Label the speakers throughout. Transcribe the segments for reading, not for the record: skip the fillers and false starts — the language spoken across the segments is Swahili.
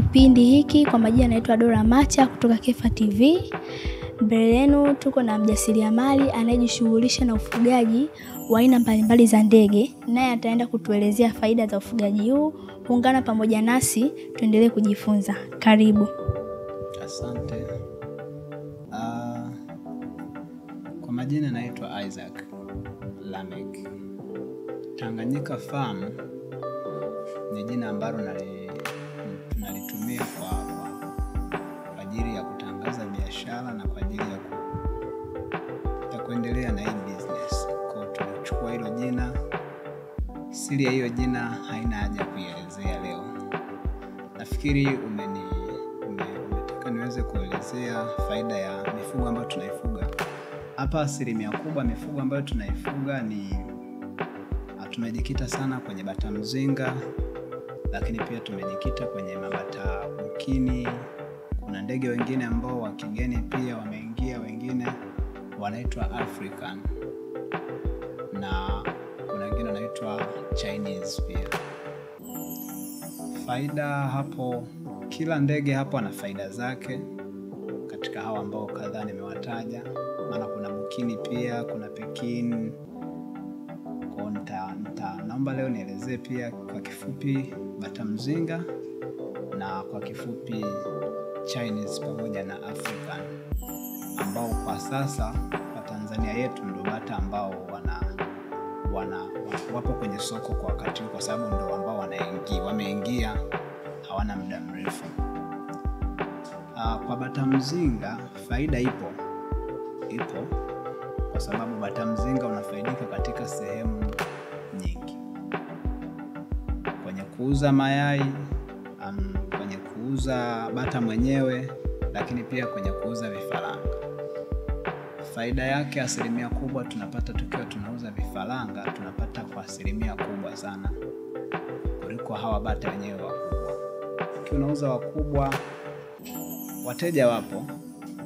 Speaker 1: kipindi hiki. Kwa majina naitwa Dora Macha kutoka Kefa TV. Mbele yenu tuko na mjasiriamali anayejishughulisha na ufugaji wa aina mbalimbali za ndege. Naye ataenda kutuelezea faida za ufugaji huu. Ungana pamoja nasi tuendelee kujifunza. Karibu.
Speaker 2: Asante. Kwa majina naitwa Isaac Lamek. Tanganyika Farm ni jina ambalo tunalitumia kwa ajili ya kutangaza biashara na kwa ajili ya kuendelea na hii business. Kwa tunachukua hilo jina, siri ya hiyo jina haina haja kuielezea leo. Nafikiri umetaka niweze kuelezea faida ya mifugo ambayo tunaifuga. Hapa asilimia kubwa mifugo ambayo tunaifuga tumejikita sana kwenye bata mzinga, lakini pia tumejikita kwenye mabata bukini. Kuna ndege wengine ambao wa kigeni pia wameingia, wengine wanaitwa African, na kuna wengine wanaitwa Chinese pia. Faida hapo, kila ndege hapo ana faida zake katika hawa ambao kadhaa nimewataja. Maana kuna bukini pia, kuna Pekin. Naomba leo nielezee pia kwa kifupi bata mzinga na kwa kifupi Chinese pamoja na African, ambao kwa sasa kwa Tanzania yetu ndio bata ambao wapo kwenye soko kwa wakati, kwa sababu ndio ambao wameingia hawana muda mrefu. Kwa bata mzinga faida ipo kwa sababu bata mzinga unafaidika katika sehemu nyingi. Kwenye kuuza mayai, kwenye kuuza bata mwenyewe, lakini pia kwenye kuuza vifaranga. Faida yake asilimia kubwa tunapata tukiwa tunauza vifaranga, tunapata kwa asilimia kubwa sana kuliko hawa bata wenyewe wakubwa. Ukiwa unauza wakubwa wateja wapo,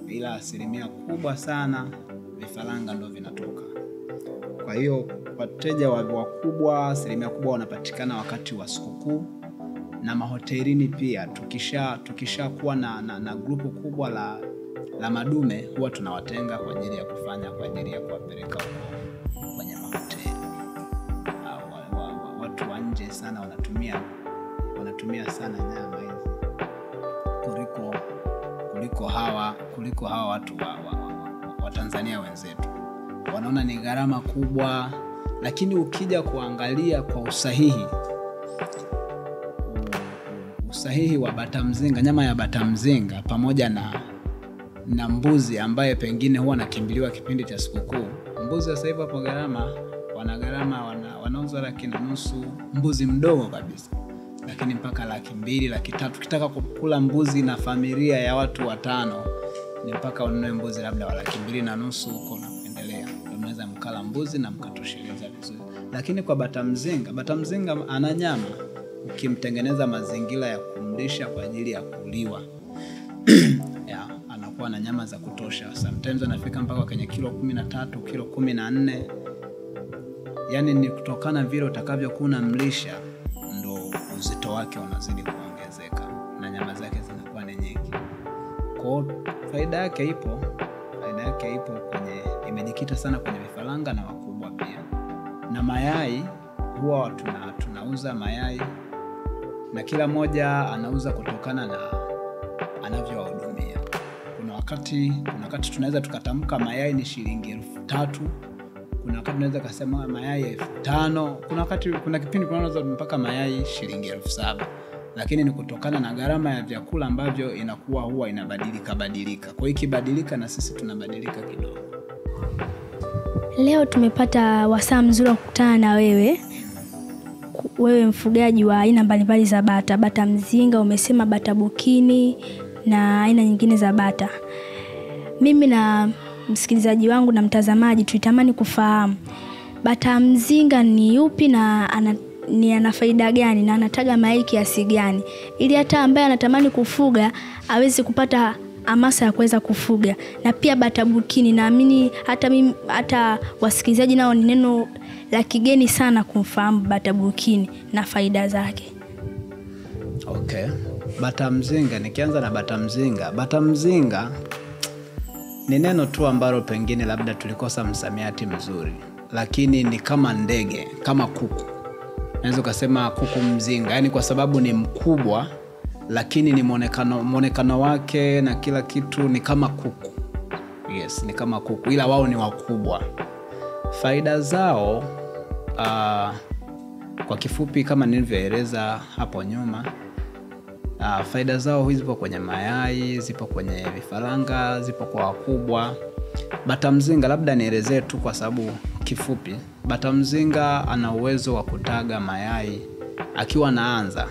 Speaker 2: ila asilimia kubwa sana vifaranga ndio vinatoka. Kwa hiyo wateja wakubwa asilimia kubwa wanapatikana wakati wa sikukuu na mahotelini pia. Tukisha kuwa na grupu kubwa la madume, huwa tunawatenga kwa ajili ya kuwapeleka kwenye mahoteli. Watu wa nje sana wanatumia sana nyama hizi kuliko hawa watu wa Tanzania wenzetu. Wanaona ni gharama kubwa, lakini ukija kuangalia kwa usahihi wa bata mzinga, nyama ya bata mzinga pamoja na mbuzi ambaye pengine huwa nakimbiliwa kipindi cha sikukuu. Mbuzi sasa hivi hapo wanauza 1,500,000, mbuzi mdogo kabisa, lakini mpaka 200,000, 300,000. Ukitaka kukula mbuzi na familia ya watu 5 ni mpaka ununue mbuzi labda wa 2,500,000 huko na kuendelea. Ndio mnaweza mkala mbuzi na mkatosheleza vizuri. Lakini kwa bata mzinga ana nyama ukimtengeneza mazingira ya kumlisha kwa ajili ya kuliwa. Anakuwa na nyama za kutosha. Sometimes anafika mpaka kwenye kilo 13, kilo 14. Yaani ni kutokana vile utakavyokuwa unamlisha ndo uzito wake unazidi kuongezeka na nyama zake zinakuwa ni nyingi. Kwa faida yake ipo imejikita sana kwenye vifaranga na wakubwa pia. Na mayai huwa tunauza mayai, na kila moja anauza kutokana na anavyowahudumia. Kuna wakati tunaweza tukatamka mayai ni shilingi 3,000, kuna wakati tunaweza kusema mayai 5,000, kuna kipindi kunauza mpaka mayai shilingi 7,000. Lakini ni kutokana na gharama ya vyakula ambavyo huwa inabadilika. Kwa hiyo ikibadilika na sisi tunabadilika kidogo.
Speaker 1: Leo tumepata wasaa mzuri wa kukutana na wewe mfugaji wa aina mbalimbali za bata mzinga, umesema bata bukini na aina nyingine za bata. Mimi na msikilizaji wangu na mtazamaji tulitamani kufahamu bata mzinga ni yupi na ana faida gani na anataga mayai kiasi gani, ili hata ambaye anatamani kufuga aweze kupata hamasa ya kuweza kufuga. Na pia bata bukini, naamini hata wasikilizaji nao ni neno la kigeni sana kumfahamu bata bukini na faida zake.
Speaker 2: Okay. bata mzinga, nikianza na bata mzinga. Bata mzinga ni neno tu ambalo pengine labda tulikosa msamiati mzuri, lakini ni kama ndege, kama kuku. Naweza kusema kuku mzinga, yani kwa sababu ni mkubwa, lakini ni muonekano wake na kila kitu ni kama kuku. Yes, ni kama kuku, ila wao ni wakubwa. Faida zao kwa kifupi kama nilivyoeleza hapo nyuma, faida zao zipo kwenye mayai, zipo kwenye vifaranga, zipo kwa wakubwa. Bata mzinga labda nielezee tu kwa sababu kifupi. Bata mzinga ana uwezo wa kutaga mayai akiwa anaanza.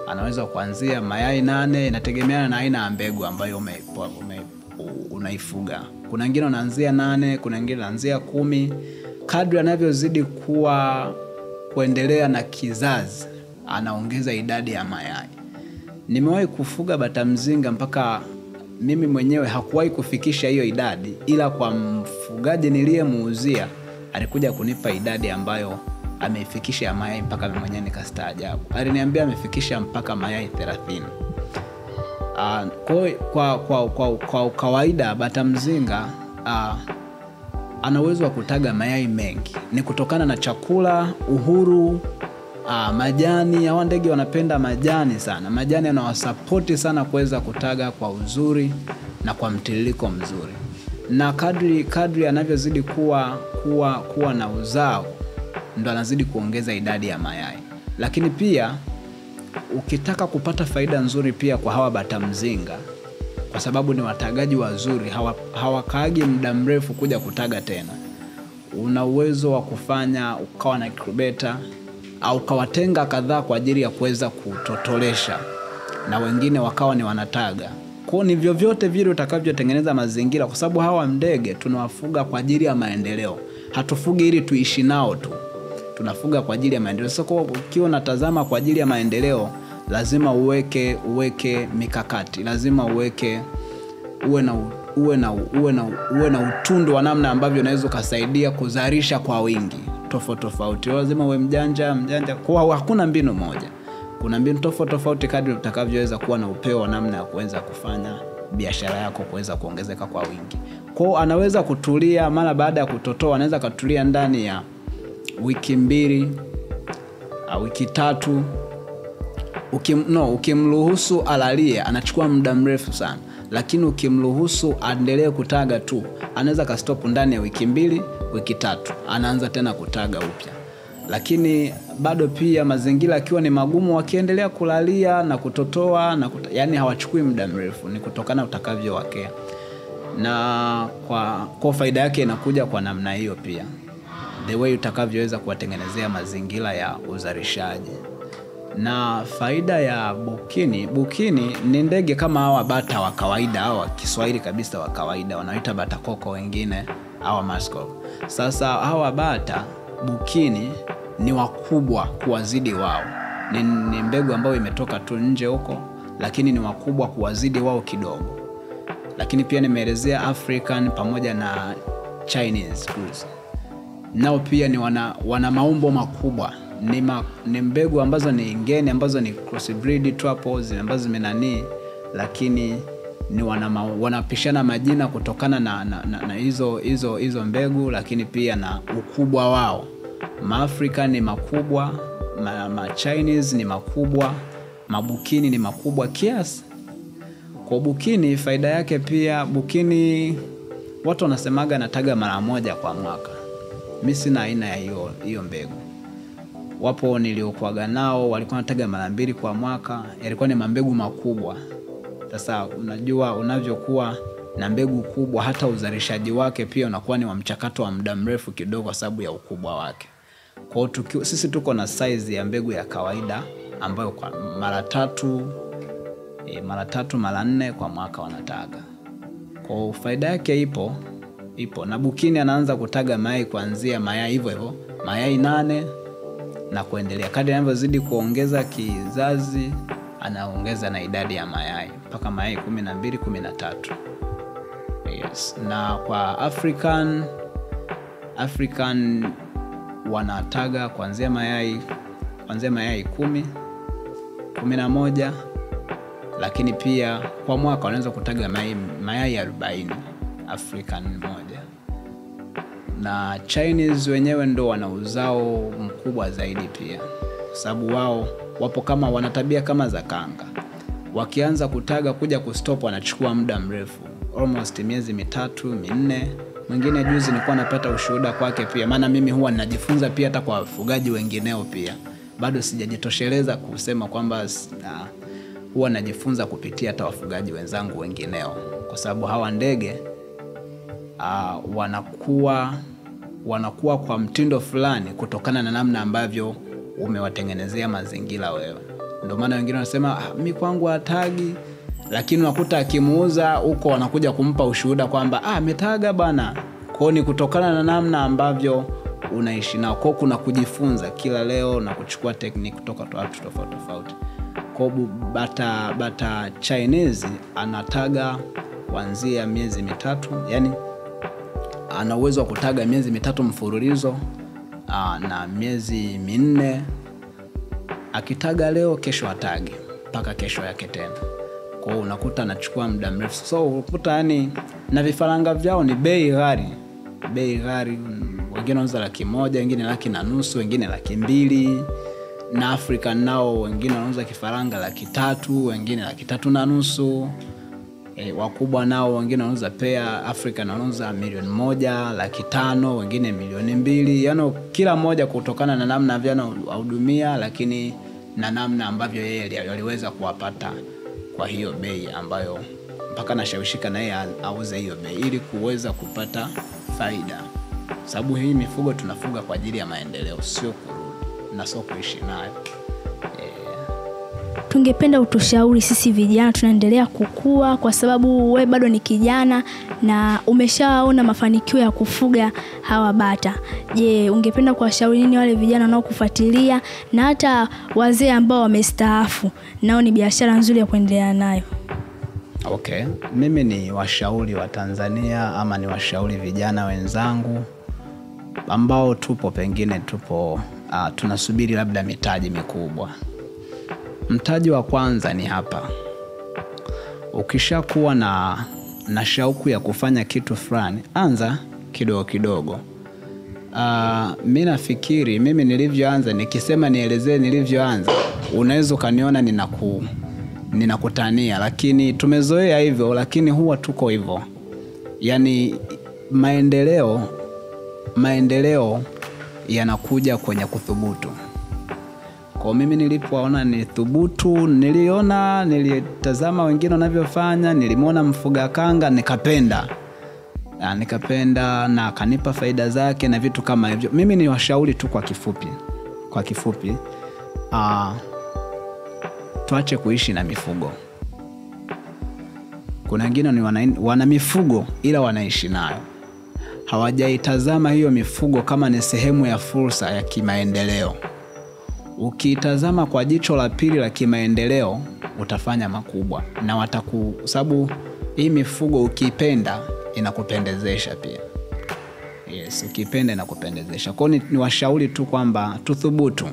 Speaker 2: Anaweza kuanzia mayai 8, inategemeana na aina ya mbegu ambayo unaifuga. Kuna wengine wanaanzia 8, kuna wengine wanaanzia 10. Kadri anavyozidi kuendelea na kizazi, anaongeza idadi ya mayai. Nimewahi kufuga bata mzinga mpaka mimi mwenyewe hakuwahi kufikisha hiyo idadi, ila kwa mfugaji niliyemuuzia alikuja kunipa idadi ambayo ameifikisha ya mayai mpaka mimi mwenyewe nikastaajabu. Aliniambia amefikisha mpaka mayai 30. Kwa kawaida bata mzinga ana uwezo wa kutaga mayai mengi. Ni kutokana na chakula, uhuru, majani. Hawa ndege wanapenda majani sana. Majani yanawasapoti sana kuweza kutaga kwa uzuri na kwa mtiririko mzuri. Na kadri anavyozidi kuwa na uzao, ndo anazidi kuongeza idadi ya mayai. Lakini pia ukitaka kupata faida nzuri pia kwa hawa bata mzinga, kwa sababu ni watagaji wazuri, hawakaagi muda mrefu kuja kutaga tena. Una uwezo wa kufanya ukawa na incubator au kawatenga kadhaa kwa ajili ya kuweza kutotolesha, na wengine wakawa ni wanataga. Kwa ni vyovyote vile utakavyotengeneza mazingira, kwa sababu hawa ndege tunawafuga kwa ajili ya maendeleo. Hatufugi ili tuishi nao tu. Tunafuga kwa ajili ya maendeleo. Sasa ukiwa unatazama kwa ajili ya maendeleo, lazima uweke mikakati. Lazima uwe na utundu wa namna ambavyo unaweza kusaidia kuzalisha kwa wingi. Tofauti. Lazima uwe mjanja. Kwa hakuna mbinu moja. Kuna mbinu tofauti kadri utakavyoweza kuwa na upeo wa namna ya kuweza kufanya biashara yako kuweza kuongezeka kwa wingi. Kwa anaweza kutulia mara baada ya kutotoa, anaweza kutulia ndani ya wiki 2 au wiki 3. Ukimruhusu alalie, anachukua muda mrefu sana. Lakini ukimruhusu aendelee kutaga tu, anaweza kastop ndani ya wiki 2, wiki 3, anaanza tena kutaga upya. Lakini bado pia mazingira akiwa ni magumu, wakiendelea kulalia na kutotoa yani hawachukui muda mrefu, ni kutokana utakavyowakea. Na kwa faida yake inakuja kwa namna hiyo pia. The way utakavyoweza kuwatengenezea mazingira ya uzalishaji. Na faida ya bukini ni ndege kama hawa bata wa kawaida, hawa Kiswahili kabisa wa kawaida, wanaita bata koko wengine, hawa maskol. Sasa hawa bata bukini ni wakubwa kuwazidi wao. Ni mbegu ambayo imetoka tu nje huko, lakini ni wakubwa kuwazidi wao kidogo. Lakini pia nimeelezea African pamoja na Chinese goose. Nao pia ni wana maumbo makubwa. Ni mbegu ambazo ni ngeni, ambazo ni crossbreed triples, ambazo zimenani, lakini ni wanapishana majina kutokana na hizo mbegu, lakini pia na ukubwa wao. Maafrika ni makubwa, Chinese ni makubwa, mabukini ni makubwa kiasi. Kwa bukini faida yake pia, bukini watu wanasemaga nataga mara 1 kwa mwaka. Mimi sina aina ya hiyo mbegu. Wapo niliokuaga nao walikuwa wanataga mara 2 kwa mwaka, yalikuwa ni mambegu makubwa. Sasa unajua unavyokuwa na mbegu kubwa, hata uzalishaji wake pia unakuwa ni wa mchakato wa muda mrefu kidogo kwa sababu ya ukubwa wake. Kwa hiyo sisi tuko na size ya mbegu ya kawaida ambayo kwa mara 3, mara 4 kwa mwaka wanataga. Kwa faida yake ipo. Na bukini anaanza kutaga mayai kuanzia mayai hivyo mayai 8 na kuendelea. Kadri anavyozidi kuongeza kizazi, anaongeza na idadi ya mayai mpaka mayai 12, 13. Yes. Na kwa African wanataga kuanzia mayai 10, 11, lakini pia kwa mwaka wanaweza kutaga mayai 40 African moja. Na Chinese wenyewe ndo wana uzao mkubwa zaidi pia, kwa sababu wao wapo kama wanatabia kama za kanga. Wakianza kutaga kuja kustop wanachukua muda mrefu, almost miezi 3, 4. Mwingine juzi nilikuwa napata ushuhuda kwake pia, maana mimi huwa ninajifunza pia hata kwa wafugaji wengineo pia. Bado sijajitosheleza kusema kwamba huwa najifunza kupitia hata wafugaji wenzangu wengineo, kwa sababu hawa ndege wanakuwa kwa mtindo fulani kutokana na namna ambavyo umewatengenezea mazingira wewe. Ndio maana wengine wanasema mimi kwangu hatagi, lakini unakuta akimuuza huko wanakuja kumpa ushuhuda kwamba ametaga bana. Kwa ni kutokana na namna ambavyo unaishi nao. Kwa kuna kujifunza kila leo na kuchukua technique kutoka kwa watu tofauti tofauti. Kwa bata Chinese anataga kuanzia miezi 3, yani ana uwezo wa kutaga miezi 3 mfululizo na miezi 4. Akitaga leo, kesho atage mpaka kesho yake tena. Kwa hiyo unakuta anachukua muda mrefu. So unakuta yani na vifaranga vyao ni bei ghali. Wengine wanauza 100,000, wengine 1,500,000, wengine 200,000. Na Afrika nao wengine wanauza kifaranga 300,000, wengine 350,000. Wakubwa nao wengine wanauza pea Afrika wanauza 1,000,000, 500,000, wengine 2,000,000. Yaani kila mmoja kutokana na namna anahudumia, lakini na namna ambavyo yeye aliweza kuwapata kwa hiyo bei ambayo mpaka nashawishika na yeye auze hiyo bei ili kuweza kupata faida. Sababu hii mifugo tunafuga kwa ajili ya maendeleo, sio kurudi na sio kuishi nayo.
Speaker 1: Tungependa utushauri sisi vijana tunaendelea kukua, kwa sababu wewe bado ni kijana na umeshaona mafanikio ya kufuga hawa bata. Je, ungependa kuwashauri nini wale vijana wanaokufuatilia na hata wazee ambao wamestaafu, nao ni biashara nzuri ya kuendelea nayo?
Speaker 2: Okay, mimi ni washauri wa Tanzania ama ni washauri vijana wenzangu ambao pengine tunasubiri labda mitaji mikubwa. Mtaji wa kwanza ni hapa. Ukishakuwa na shauku ya kufanya kitu fulani, anza kidogo kidogo. Mimi nafikiri mimi nilivyoanza, nikisema nielezee nilivyoanza, unaweza kaniona ninakutania, lakini tumezoea hivyo, lakini huwa tuko hivyo. Yaani maendeleo yanakuja kwenye kuthubutu. Kwa mimi nilipoona nithubutu, nilitazama wengine wanavyofanya, nilimwona mfuga kanga nikapenda na kanipa faida zake na vitu kama hivyo. Mimi ni washauri tu kwa kifupi, tuache kuishi na mifugo. Kuna wengine wana mifugo ila wanaishi nayo. Hawajaitazama hiyo mifugo kama ni sehemu ya fursa ya kimaendeleo. Ukitazama kwa jicho la pili la kimaendeleo utafanya makubwa, na sababu hii mifugo ukipenda inakupendezesha pia. Yes, ukipenda inakupendezesha. Kwa hiyo ni washauri tu kwamba tuthubutu.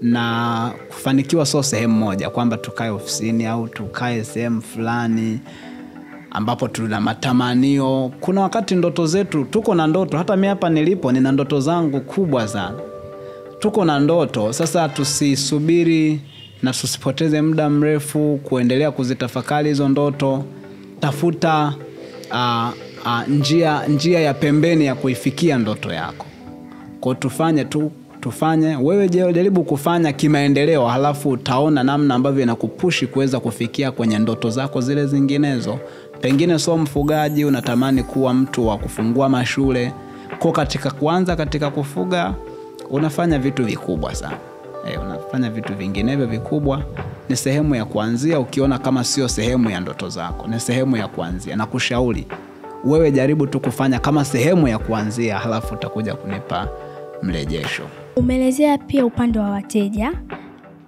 Speaker 2: Na kufanikiwa sio sehemu moja, kwamba tukae ofisini au tukae sehemu fulani ambapo tuna matamanio. Kuna wakati ndoto zetu, tuko na ndoto. Hata mimi hapa nilipo nina ndoto zangu kubwa sana. Tuko na ndoto, sasa tusisubiri na tusipoteze muda mrefu kuendelea kuzitafakari hizo ndoto. Tafuta njia ya pembeni ya kuifikia ndoto yako. Kwa tufanye wewe jaribu kufanya kimaendeleo, halafu utaona namna ambavyo inakupushi kuweza kufikia kwenye ndoto zako zile zinginezo. Pengine sio mfugaji, unatamani kuwa mtu wa kufungua mashule. Kwa katika kufuga unafanya vitu vikubwa sana. Unafanya vitu vinginevyo vikubwa. Ni sehemu ya kuanzia. Ukiona kama sio sehemu ya ndoto zako, ni sehemu ya kuanzia. Na kushauri wewe jaribu tu kufanya kama sehemu ya kuanzia, halafu utakuja kunipa mrejesho.
Speaker 1: Umeelezea pia upande wa wateja,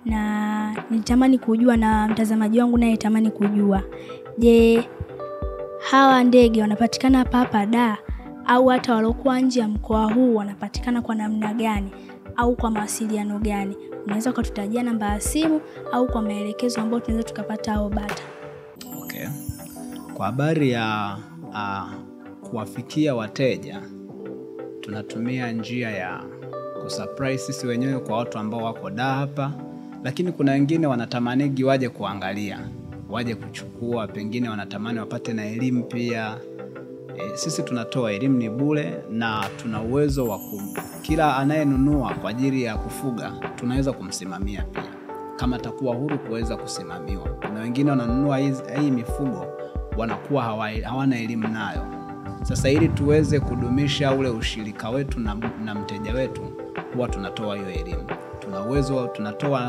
Speaker 1: na nitamani kujua, na mtazamaji wangu naye tamani kujua, je, hawa ndege wanapatikana hapa Dar au hata walokuwa nje ya mkoa huu wanapatikana kwa namna gani au kwa mawasiliano gani? unaweza ukatutajia namba ya simu au kwa maelekezo ambayo tunaweza tukapata hao bata.
Speaker 2: Okay. Kwa habari ya kuwafikia wateja, tunatumia njia ya kusurprise sisi wenyewe kwa watu ambao wako hapa, lakini kuna wengine wanatamanigi waje kuangalia, waje kuchukua, pengine wanatamani wapate na elimu pia. Sisi tunatoa elimu ni bure, na tuna uwezo wa kila anayenunua kwa ajili ya kufuga tunaweza kumsimamia pia, kama atakuwa huru kuweza kusimamiwa. Kuna wengine wananunua hii mifugo wanakuwa hawana elimu nayo. Sasa ili tuweze kudumisha ule ushirika wetu na mteja wetu, huwa tunatoa hiyo elimu. Tuna uwezo, tunatoa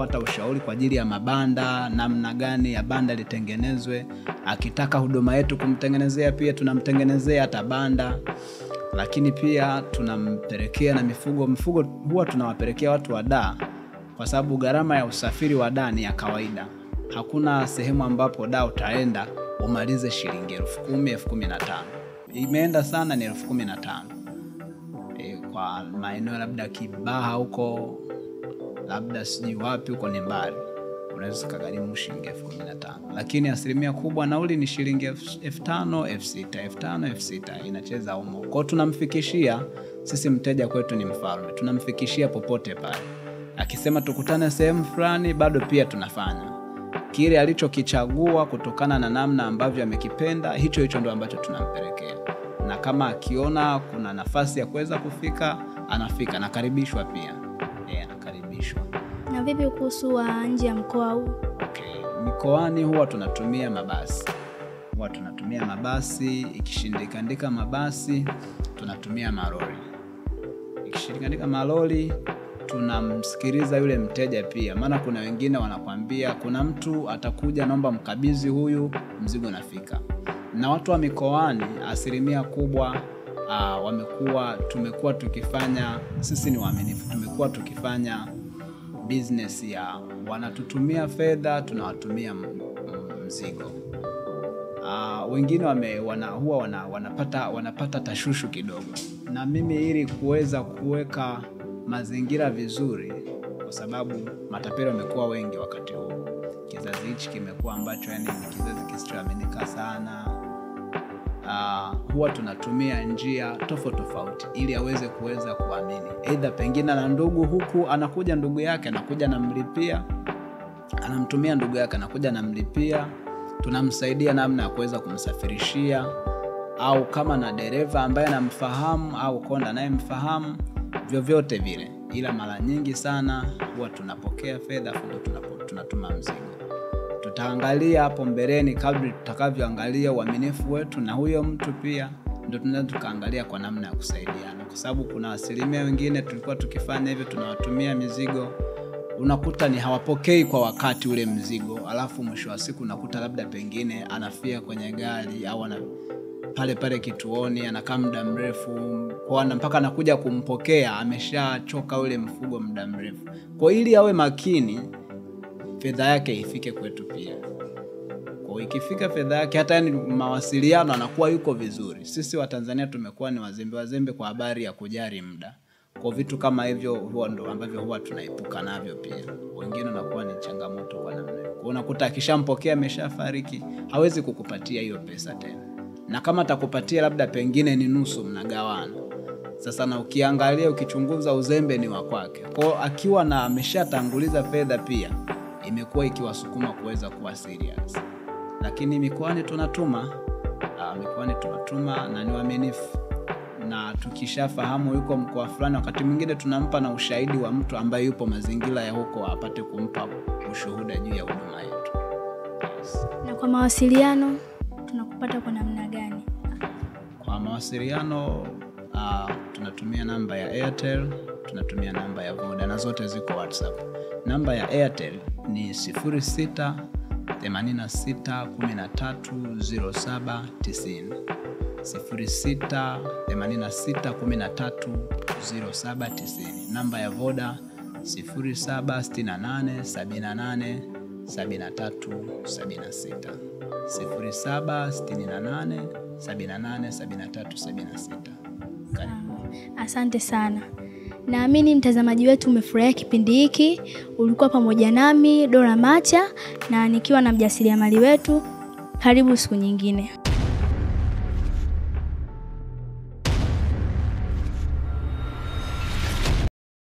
Speaker 2: hata ushauri kwa ajili ya mabanda, namna gani ya banda litengenezwe. Akitaka huduma yetu kumtengenezea, pia tunamtengenezea hata banda. Lakini pia tunampelekea na mifugo huwa tunawapelekea watu wa kwa sababu gharama ya usafiri wa ni ya kawaida. Hakuna sehemu ambapo utaenda umalize shilingi 10,000, 15,000. Imeenda sana ni 15,000. Kwa maeneo labda Kibaha huko, labda siji wapi huko ni mbali, unaweza kugharimu shilingi 15,000. Lakini asilimia kubwa nauli ni shilingi 5,000, 6,000, 5,000, 6,000 inacheza humo. Kwa tunamfikishia, sisi mteja kwetu ni mfalme. Tunamfikishia popote pale. Akisema tukutane sehemu fulani, bado pia tunafanya. Kile alichokichagua kutokana na namna ambavyo amekipenda, hicho ndo ambacho tunampelekea. Na kama akiona kuna nafasi ya kuweza kufika, anafika, anakaribishwa pia. Anakaribishwa.
Speaker 1: Na vipi kuhusu nje ya mkoa huu?
Speaker 2: Okay. Mikoani huwa tunatumia mabasi. Ikishindikana mabasi, tunatumia malori. Ikishindikana malori, tunamsikiliza yule mteja pia. Maana kuna wengine wanakuambia kuna mtu atakuja, naomba mkabidhi huyu, mzigo nafika. Na watu wa mikoani asilimia kubwa tumekuwa tukifanya, sisi ni waaminifu, tumekuwa tukifanya business ya wanatutumia fedha, tunawatumia mzigo. Wengine huwa wanapata tashushu kidogo. Na mimi ili kuweza kuweka mazingira vizuri, kwa sababu matapeli wamekuwa wengi wakati huu. Kizazi hichi kimekuwa ambacho ni kizazi kisichoaminika sana. Huwa tunatumia njia tofauti ili aweze kuweza kuamini. Aidha pengine na ndugu huku, anakuja ndugu yake anakuja namlipia, anamtumia ndugu yake anakuja namlipia, tunamsaidia namna ya kuweza kumsafirishia, au kama na dereva ambaye anamfahamu au konda naye mfahamu, vyovyote vile. Ila mara nyingi sana huwa tunapokea fedha ndio tunatuma mzigo. Tutaangalia hapo mbeleni kadri tutakavyoangalia uaminifu wetu na huyo mtu pia, ndio tunaweza tukaangalia kwa namna ya kusaidiana. Kwa sababu kuna asilimia wengine tulikuwa tukifanya hivyo, tunawatumia mizigo, unakuta ni hawapokei kwa wakati ule mzigo, alafu mwisho wa siku unakuta labda pengine anafia kwenye gari au pale kituoni, anakaa muda mrefu, mpaka anakuja kumpokea ameshachoka ule mfugo muda mrefu. Kwa ili awe makini, fedha yake ifike kwetu pia. Kwa ikifika fedha yake, hata mawasiliano anakuwa yuko vizuri. Sisi wa Tanzania tumekuwa ni wazembe kwa habari ya kujali muda. Kwa vitu kama hivyo huwa ndo ambavyo huwa tunaipuka navyo pia. Wengine wanakuwa ni changamoto kwa namna hiyo. Kwa unakuta akishampokea ameshafariki, hawezi kukupatia hiyo pesa tena. Na kama atakupatia labda pengine ni nusu, mnagawana. Sasa na ukiangalia, ukichunguza, uzembe ni wa kwake. Kwa akiwa na ameshatanguliza fedha pia, imekuwa ikiwasukuma kuweza kuwa serious. Lakini mikoani tunatuma na ni waaminifu. Na tukishafahamu yuko mkoa fulani, wakati mwingine tunampa na ushahidi wa mtu ambaye yupo mazingira ya huko, apate kumpa ushuhuda juu ya huduma yetu. Yes.
Speaker 1: Na kwa mawasiliano tunakupata kwa namna gani?
Speaker 2: Kwa mawasiliano tunatumia namba ya Airtel, tunatumia namba ya Voda, na zote ziko WhatsApp. Namba ya Airtel ni 0686130790. 0686130790. Namba ya Voda 0768787376. 0768787376.
Speaker 1: Asante sana. Naamini mtazamaji wetu umefurahia kipindi hiki. Ulikuwa pamoja nami Dora Macha na nikiwa na mjasiriamali wetu. Karibu siku nyingine.